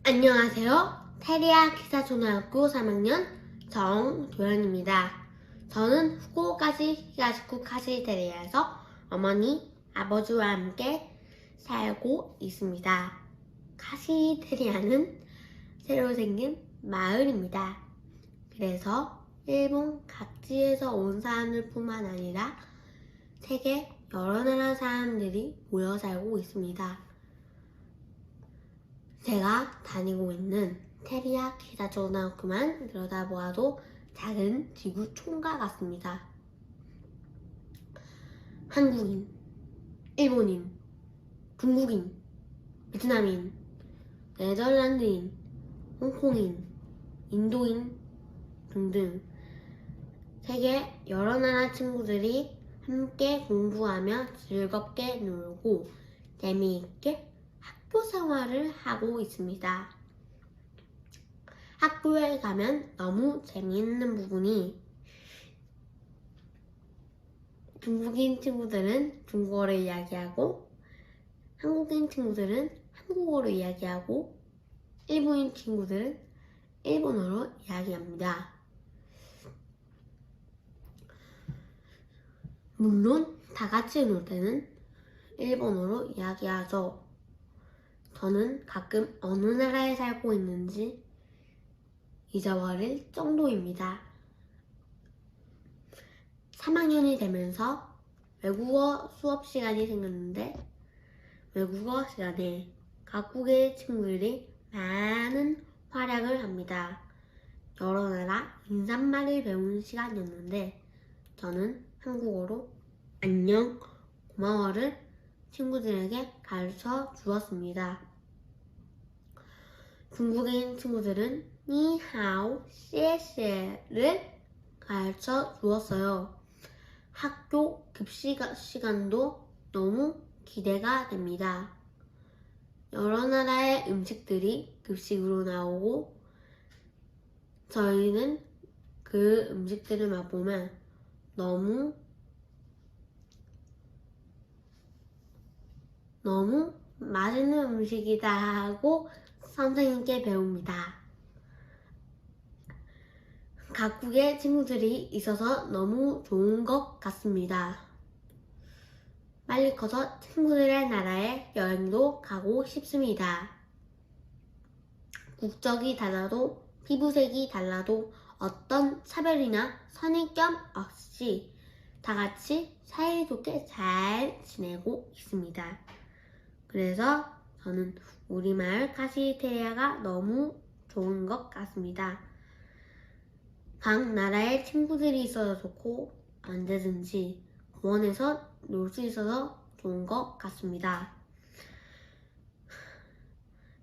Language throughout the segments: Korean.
안녕하세요. 테리아 기사초등학교 3학년 정도현입니다. 저는 후쿠오카시 히가시쿠 카시테리아에서 어머니, 아버지와 함께 살고 있습니다. 카시테리아는 새로 생긴 마을입니다. 그래서 일본 각지에서 온 사람들 뿐만 아니라 세계 여러 나라 사람들이 모여 살고 있습니다. 제가 다니고 있는 테리아 기사초등학교만 들여다보아도 작은 지구 총과 같습니다. 한국인, 일본인, 중국인, 베트남인, 네덜란드인, 홍콩인, 인도인 등등 세계 여러 나라 친구들이 함께 공부하며 즐겁게 놀고 재미있게 학교 생활을 하고 있습니다. 학교에 가면 너무 재미있는 부분이 중국인 친구들은 중국어를 이야기하고 한국인 친구들은 한국어로 이야기하고 일본인 친구들은 일본어로 이야기합니다. 물론 다 같이 놀 때는 일본어로 이야기하죠. 저는 가끔 어느 나라에 살고 있는지 잊어버릴 정도입니다. 3학년이 되면서 외국어 수업 시간이 생겼는데 외국어 시간에 각국의 친구들이 많은 활약을 합니다. 여러 나라 인사말을 배우는 시간이었는데 저는 한국어로 안녕, 고마워를 친구들에게 가르쳐 주었습니다. 중국인 친구들은 니하오, 씨에씨에를 가르쳐 주었어요. 학교 급식 시간도 너무 기대가 됩니다. 여러 나라의 음식들이 급식으로 나오고 저희는 그 음식들을 맛보면 너무 맛있는 음식이다 하고 선생님께 배웁니다. 각국의 친구들이 있어서 너무 좋은 것 같습니다. 빨리 커서 친구들의 나라에 여행도 가고 싶습니다. 국적이 달라도 피부색이 달라도 어떤 차별이나 선입견 없이 다 같이 사이좋게 잘 지내고 있습니다. 그래서 저는 우리 마을 카시테리아가 너무 좋은 것 같습니다. 각 나라의 친구들이 있어서 좋고 언제든지 공원에서 놀 수 있어서 좋은 것 같습니다.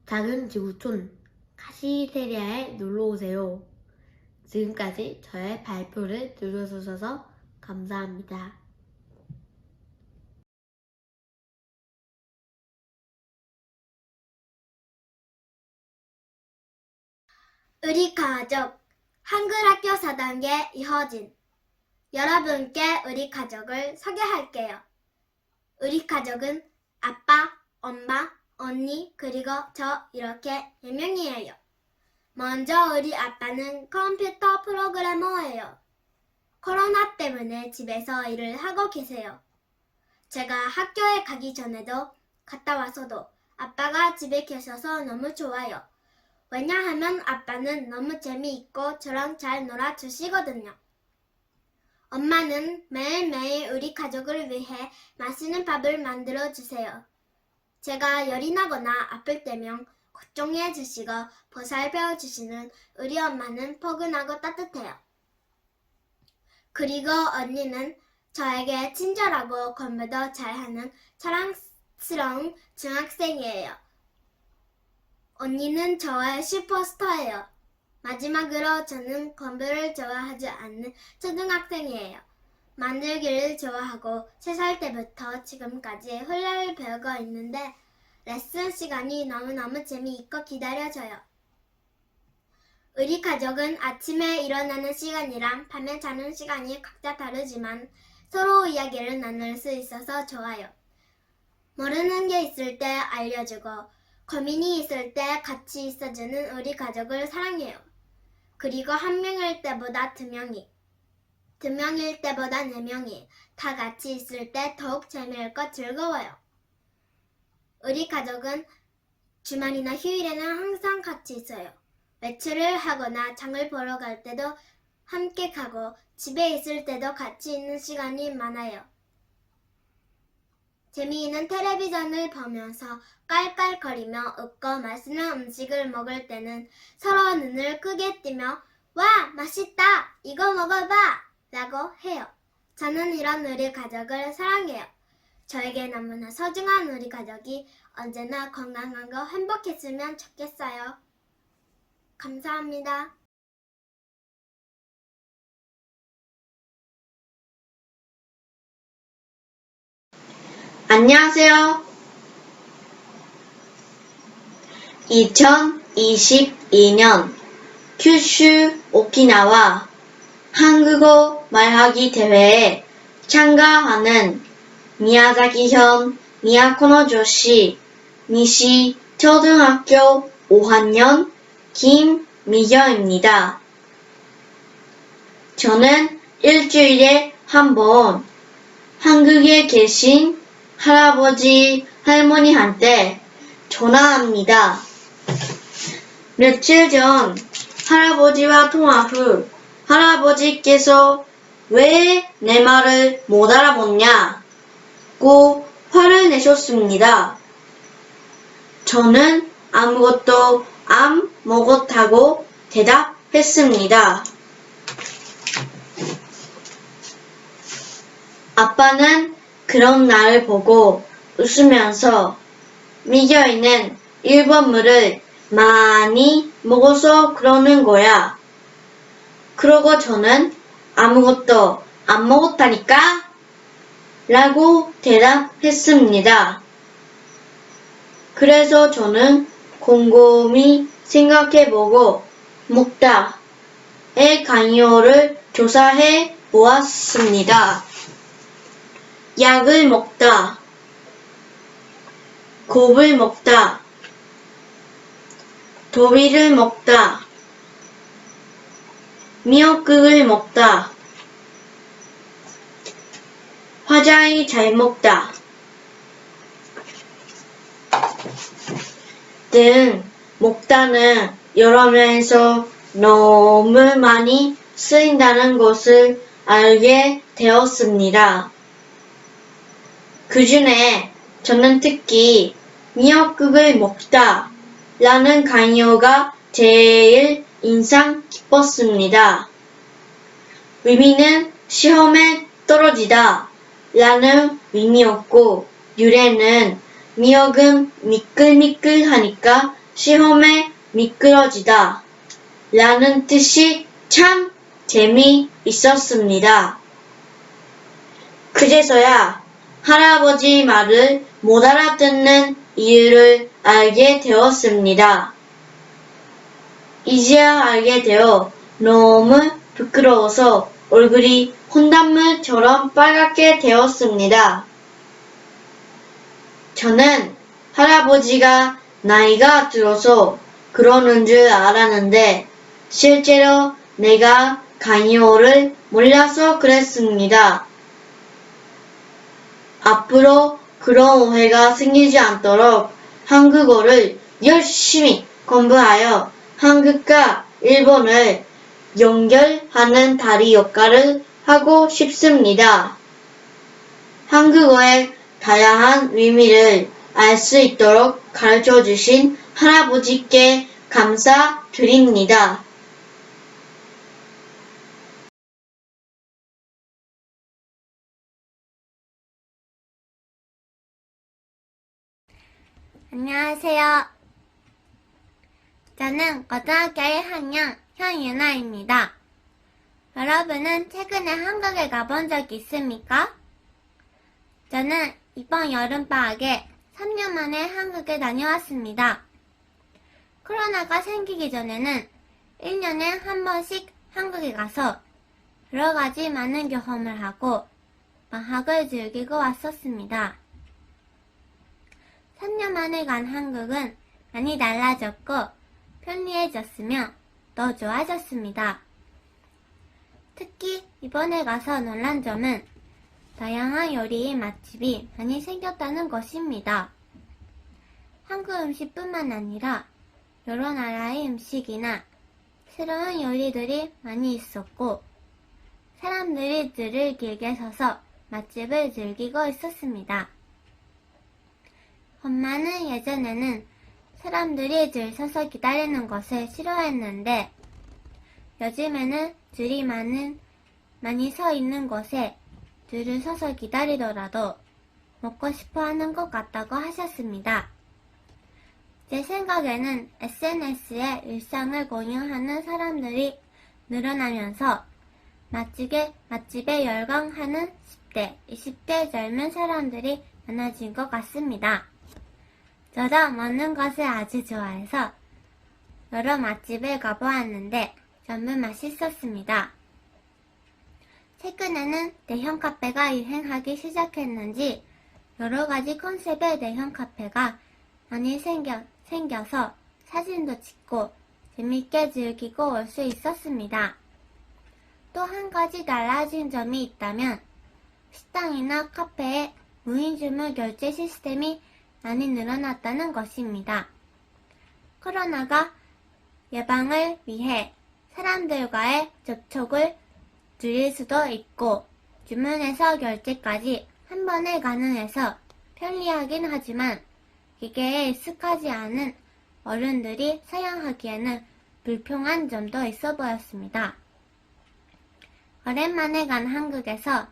작은 지구촌 카시테리아에 놀러오세요. 지금까지 저의 발표를 들어주셔서 감사합니다. 우리 가족 한글학교 4단계 이허진. 여러분께 우리 가족을 소개할게요. 우리 가족은 아빠, 엄마, 언니, 그리고 저 이렇게 4명이에요. 먼저 우리 아빠는 컴퓨터 프로그래머예요. 코로나 때문에 집에서 일을 하고 계세요. 제가 학교에 가기 전에도 갔다 와서도 아빠가 집에 계셔서 너무 좋아요. 왜냐하면 아빠는 너무 재미있고 저랑 잘 놀아주시거든요. 엄마는 매일매일 우리 가족을 위해 맛있는 밥을 만들어주세요. 제가 열이 나거나 아플 때면 걱정해 주시고 보살펴 주시는 우리 엄마는 포근하고 따뜻해요. 그리고 언니는 저에게 친절하고 공부도 잘하는 사랑스러운 중학생이에요. 언니는 저의 슈퍼스타예요. 마지막으로 저는 공부를 좋아하지 않는 초등학생이에요. 만들기를 좋아하고 3살 때부터 지금까지 훌레를 배우고 있는데 레슨 시간이 너무너무 재미있고 기다려져요. 우리 가족은 아침에 일어나는 시간이랑 밤에 자는 시간이 각자 다르지만 서로 이야기를 나눌 수 있어서 좋아요. 모르는 게 있을 때 알려주고 고민이 있을 때 같이 있어주는 우리 가족을 사랑해요. 그리고 한 명일 때보다 두 명이, 두 명일 때보다 네 명이 다 같이 있을 때 더욱 재미있고 즐거워요. 우리 가족은 주말이나 휴일에는 항상 같이 있어요. 외출을 하거나 장을 보러 갈 때도 함께 가고 집에 있을 때도 같이 있는 시간이 많아요. 재미있는 텔레비전을 보면서 깔깔거리며 웃고 맛있는 음식을 먹을 때는 서로 눈을 크게 뜨며 와, 맛있다! 이거 먹어봐! 라고 해요. 저는 이런 우리 가족을 사랑해요. 저에게 너무나 소중한 우리 가족이 언제나 건강하고 행복했으면 좋겠어요. 감사합니다. 안녕하세요. 2022년 큐슈 오키나와 한국어 말하기 대회에 참가하는 미야자키현 미야코노조시 니시 초등학교 5학년 김미경입니다. 저는 일주일에 한 번 한국에 계신 할아버지, 할머니한테 전화합니다. 며칠 전 할아버지와 통화 후 할아버지께서 왜 내 말을 못 알아듣냐고 화를 내셨습니다. 저는 아무것도 안 먹었다고 대답했습니다. 아빠는 그런 나를 보고 웃으면서 미경이는 일본물을 많이 먹어서 그러는 거야. 그러고 저는 아무것도 안 먹었다니까? 라고 대답했습니다. 그래서 저는 곰곰이 생각해보고 먹다의 강요를 조사해 보았습니다. 약을 먹다, 곱을 먹다, 도비를 먹다, 미역국을 먹다, 화장이 잘 먹다 등 먹다는 여러 면에서 너무 많이 쓰인다는 것을 알게 되었습니다. 그 중에 저는 특히 미역국을 먹다 라는 강요가 제일 인상 깊었습니다. 의미는 시험에 떨어지다 라는 의미였고 유래는 미역은 미끌미끌하니까 시험에 미끄러지다 라는 뜻이 참 재미있었습니다. 그제서야 할아버지 말을 못 알아듣는 이유를 알게 되었습니다. 이제야 알게 되어 너무 부끄러워서 얼굴이 혼단물처럼 빨갛게 되었습니다. 저는 할아버지가 나이가 들어서 그러는 줄 알았는데 실제로 내가 강요를 몰라서 그랬습니다. 앞으로 그런 오해가 생기지 않도록 한국어를 열심히 공부하여 한국과 일본을 연결하는 다리 역할을 하고 싶습니다. 한국어의 다양한 의미를 알 수 있도록 가르쳐 주신 할아버지께 감사드립니다. 안녕하세요. 저는 고등학교 1학년 현유나입니다. 여러분은 최근에 한국에 가본 적 있습니까? 저는 이번 여름방학에 3년 만에 한국에 다녀왔습니다. 코로나가 생기기 전에는 1년에 한 번씩 한국에 가서 여러 가지 많은 경험을 하고 방학을 즐기고 왔었습니다. 3년 만에 간 한국은 많이 달라졌고 편리해졌으며 더 좋아졌습니다. 특히 이번에 가서 놀란 점은 다양한 요리의 맛집이 많이 생겼다는 것입니다. 한국 음식뿐만 아니라 여러 나라의 음식이나 새로운 요리들이 많이 있었고 사람들이 줄을 길게 서서 맛집을 즐기고 있었습니다. 엄마는 예전에는 사람들이 줄 서서 기다리는 것을 싫어했는데 요즘에는 줄이 많이 서 있는 곳에 줄을 서서 기다리더라도 먹고 싶어 하는 것 같다고 하셨습니다. 제 생각에는 SNS에 일상을 공유하는 사람들이 늘어나면서 맛집에 열광하는 10대, 20대 젊은 사람들이 많아진 것 같습니다. 저도 먹는 것을 아주 좋아해서 여러 맛집을 가보았는데 전부 맛있었습니다. 최근에는 대형 카페가 유행하기 시작했는지 여러 가지 컨셉의 대형 카페가 많이 생겨서 사진도 찍고 재밌게 즐기고 올 수 있었습니다. 또 한 가지 달라진 점이 있다면 식당이나 카페에 무인 주문 결제 시스템이 많이 늘어났다는 것입니다. 코로나가 예방을 위해 사람들과의 접촉을 줄일 수도 있고 주문해서 결제까지 한 번에 가능해서 편리하긴 하지만 기계에 익숙하지 않은 어른들이 사용하기에는 불편한 점도 있어 보였습니다. 오랜만에 간 한국에서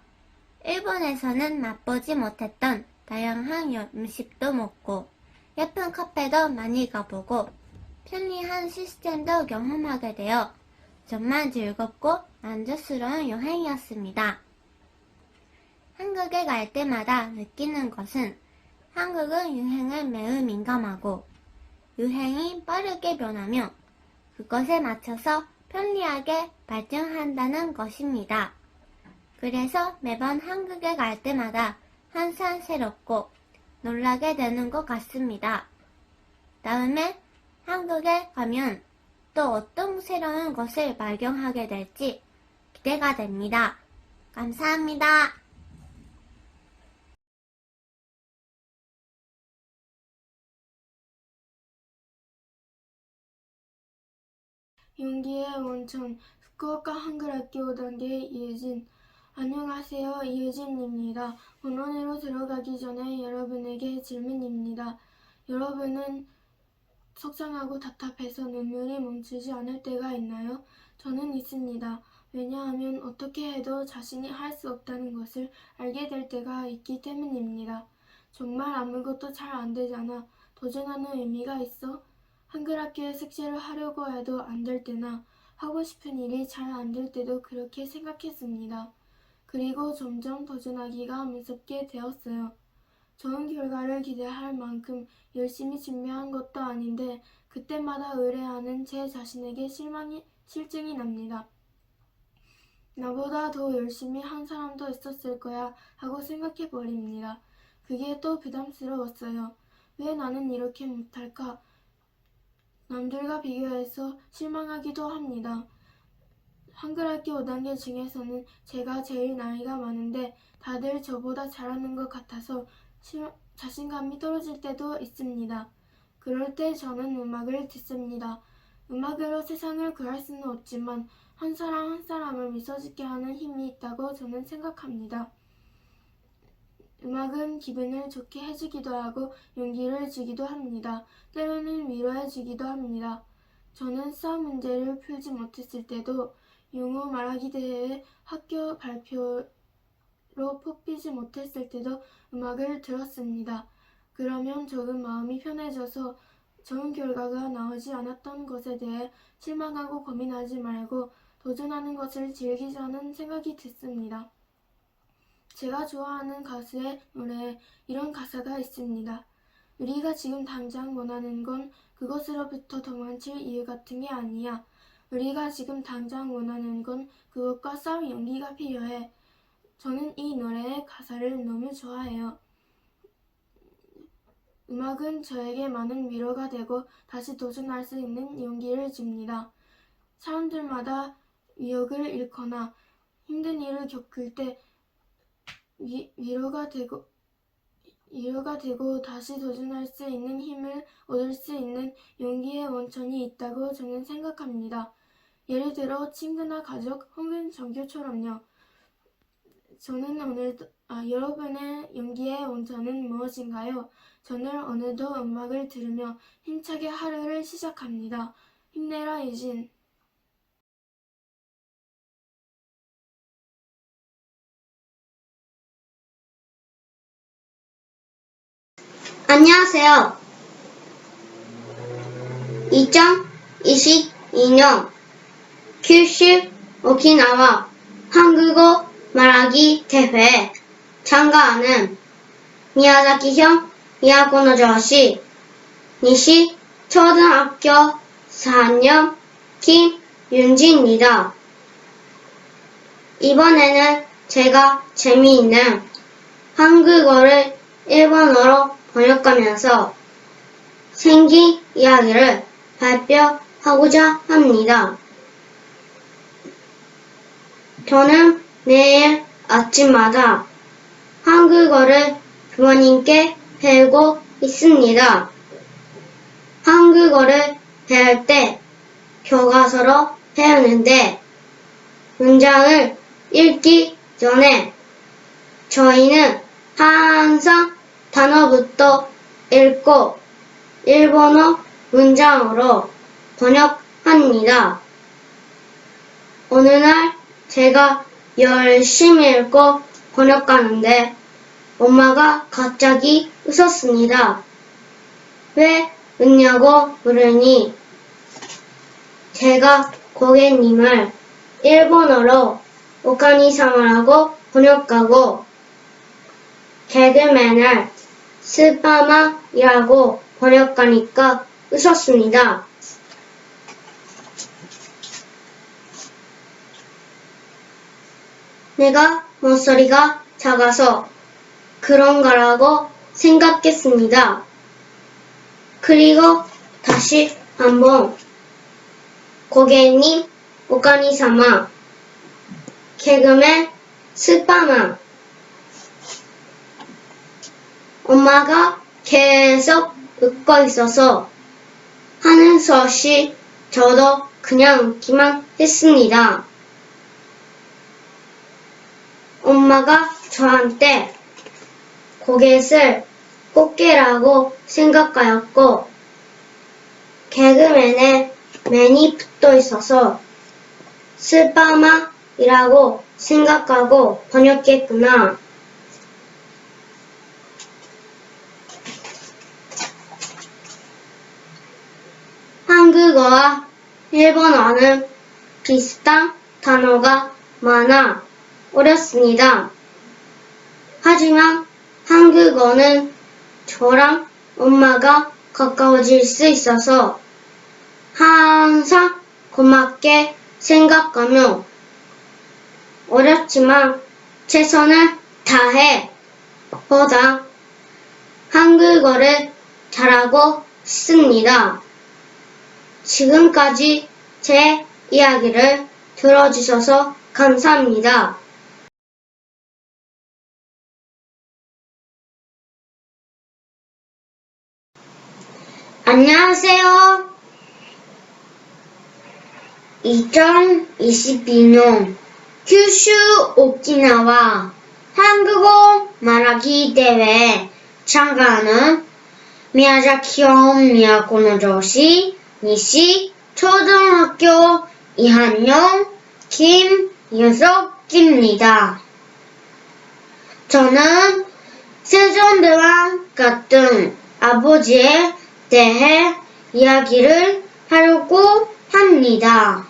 일본에서는 맛보지 못했던 다양한 음식도 먹고 예쁜 카페도 많이 가보고 편리한 시스템도 경험하게 되어 정말 즐겁고 만족스러운 여행이었습니다. 한국에 갈 때마다 느끼는 것은 한국은 유행에 매우 민감하고 유행이 빠르게 변하며 그것에 맞춰서 편리하게 발전한다는 것입니다. 그래서 매번 한국에 갈 때마다 항상 새롭고 놀라게 되는 것 같습니다. 다음에 한국에 가면 또 어떤 새로운 것을 발견하게 될지 기대가 됩니다. 감사합니다. 용기의 원천, 후쿠오카 한글학교 5단계 이유진. 안녕하세요. 이유진입니다. 본론으로 들어가기 전에 여러분에게 질문입니다. 여러분은 속상하고 답답해서 눈물이 멈추지 않을 때가 있나요? 저는 있습니다. 왜냐하면 어떻게 해도 자신이 할 수 없다는 것을 알게 될 때가 있기 때문입니다. 정말 아무것도 잘 안 되잖아. 도전하는 의미가 있어? 한글학교에 숙제를 하려고 해도 안 될 때나 하고 싶은 일이 잘 안 될 때도 그렇게 생각했습니다. 그리고 점점 도전하기가 무섭게 되었어요. 좋은 결과를 기대할 만큼 열심히 준비한 것도 아닌데 그때마다 의뢰하는 제 자신에게 실증이 납니다. 나보다 더 열심히 한 사람도 있었을 거야 하고 생각해 버립니다. 그게 또 부담스러웠어요. 왜 나는 이렇게 못할까? 남들과 비교해서 실망하기도 합니다. 한글학교 5단계 중에서는 제가 제일 나이가 많은데 다들 저보다 잘하는 것 같아서 자신감이 떨어질 때도 있습니다. 그럴 때 저는 음악을 듣습니다. 음악으로 세상을 구할 수는 없지만 한 사람 한 사람을 미소짓게 하는 힘이 있다고 저는 생각합니다. 음악은 기분을 좋게 해주기도 하고 용기를 주기도 합니다. 때로는 위로해주기도 합니다. 저는 수학 문제를 풀지 못했을 때도 영어 말하기 대회 학교 발표로 뽑히지 못했을 때도 음악을 들었습니다. 그러면 조금 마음이 편해져서 좋은 결과가 나오지 않았던 것에 대해 실망하고 고민하지 말고 도전하는 것을 즐기자는 생각이 듭니다. 제가 좋아하는 가수의 노래에 이런 가사가 있습니다. 우리가 지금 당장 원하는 건 그것으로부터 도망칠 이유 같은 게 아니야. 우리가 지금 당장 원하는 건 그것과 싸울 용기가 필요해. 저는 이 노래의 가사를 너무 좋아해요. 음악은 저에게 많은 위로가 되고 다시 도전할 수 있는 용기를 줍니다. 사람들마다 위력을 잃거나 힘든 일을 겪을 때 위로가 되고 다시 도전할 수 있는 힘을 얻을 수 있는 용기의 원천이 있다고 저는 생각합니다. 예를 들어 친구나 가족 혹은 종교처럼요. 저는 오늘도 여러분의 용기의 원천은 무엇인가요? 저는 오늘도 음악을 들으며 힘차게 하루를 시작합니다. 힘내라 유진. 안녕하세요. 2022년 큐슈 오키나와 한국어 말하기 대회에 참가하는 미야자키현 미야코노조시 니시 초등학교 4학년 김윤지입니다. 이번에는 제가 재미있는 한국어를 일본어로 번역하면서 생긴 이야기를 발표하고자 합니다. 저는 매일 아침마다 한국어를 부모님께 배우고 있습니다. 한국어를 배울 때 교과서로 배우는데 문장을 읽기 전에 저희는 항상 단어부터 읽고 일본어 문장으로 번역합니다. 어느 날 제가 열심히 읽고 번역하는데 엄마가 갑자기 웃었습니다. 왜 웃냐고 물으니 제가 고객님을 일본어로 오카니사마라고 번역하고 개그맨을 스파마이라고 번역하니까 웃었습니다. 내가 목소리가 작아서 그런가라고 생각했습니다. 그리고 다시 한번 고객님, 오카니사마, 개그맨, 스파마. 엄마가 계속 웃고 있어서 하는 수 없이 저도 그냥 웃기만 했습니다. 엄마가 저한테 고갯을 꽃게라고 생각하였고 개그맨에 맨이 붙어 있어서 스파마이라고 생각하고 번역했구나. 한국어와 일본어는 비슷한 단어가 많아 어렵습니다. 하지만 한국어는 저랑 엄마가 가까워질 수 있어서 항상 고맙게 생각하며 어렵지만 최선을 다해 보다 한국어를 잘하고 있습니다. 지금까지 제 이야기를 들어주셔서 감사합니다. 안녕하세요. 2022년 큐슈 오키나와 한국어 말하기 대회에 참가하는 미야자키현 미야코노조시 니시 초등학교 2학년 김윤석입니다. 저는 세종대왕 같은 아버지에 대해 이야기를 하려고 합니다.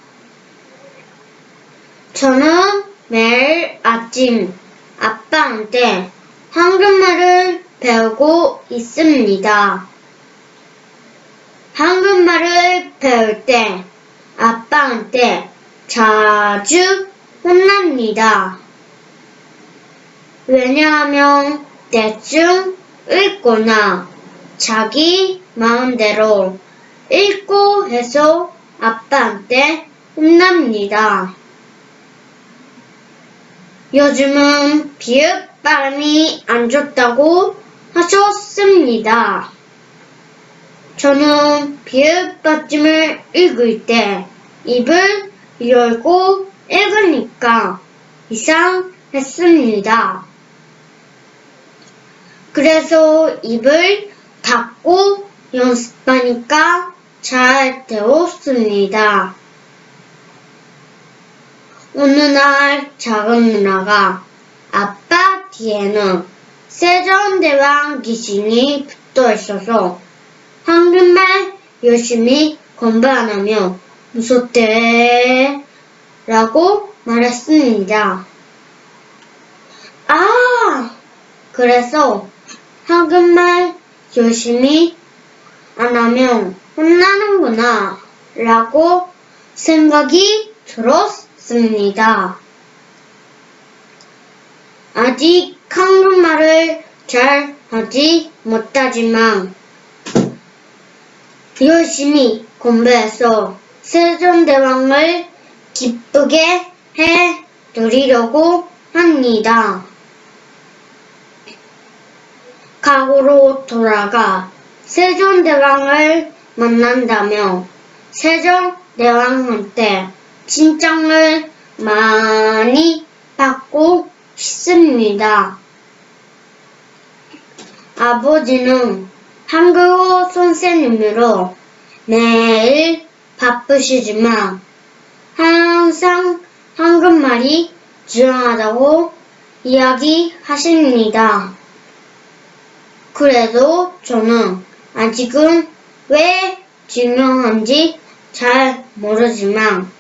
저는 매일 아침 아빠한테 한국말을 배우고 있습니다. 한국말을 배울 때 아빠한테 자주 혼납니다. 왜냐하면 대충 읽거나 자기 마음대로 읽고 해서 아빠한테 혼납니다. 요즘은 비읍 발음이 안 좋다고 하셨습니다. 저는 비읍 받침을 읽을 때 입을 열고 읽으니까 이상했습니다. 그래서 입을 닫고 연습하니까 잘 되었습니다. 어느 날 작은 누나가 아빠 뒤에는 세종대왕 귀신이 붙어 있어서 한국말 열심히 공부 안 하면 무섭대 라고 말했습니다. 그래서 한국말 열심히 안 하면 혼나는구나 라고 생각이 들었습니다. 아직 한국말을 잘 하지 못하지만 열심히 공부해서 세종대왕을 기쁘게 해 드리려고 합니다. 과거로 돌아가 세종대왕을 만난다며 세종대왕한테 칭찬을 많이 받고 싶습니다. 아버지는 한국어 선생님으로 매일 바쁘시지만 항상 한국말이 중요하다고 이야기하십니다. 그래도 저는 아직은 왜 중요한지 잘 모르지만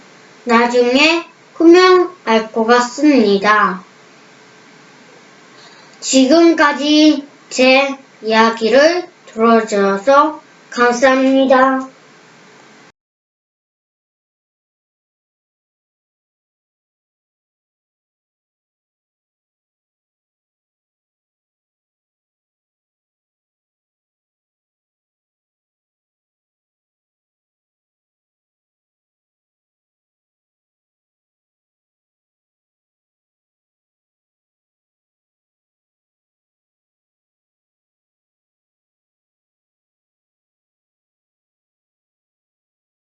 나중에 크면 알 것 같습니다. 지금까지 제 이야기를 들어주셔서 감사합니다.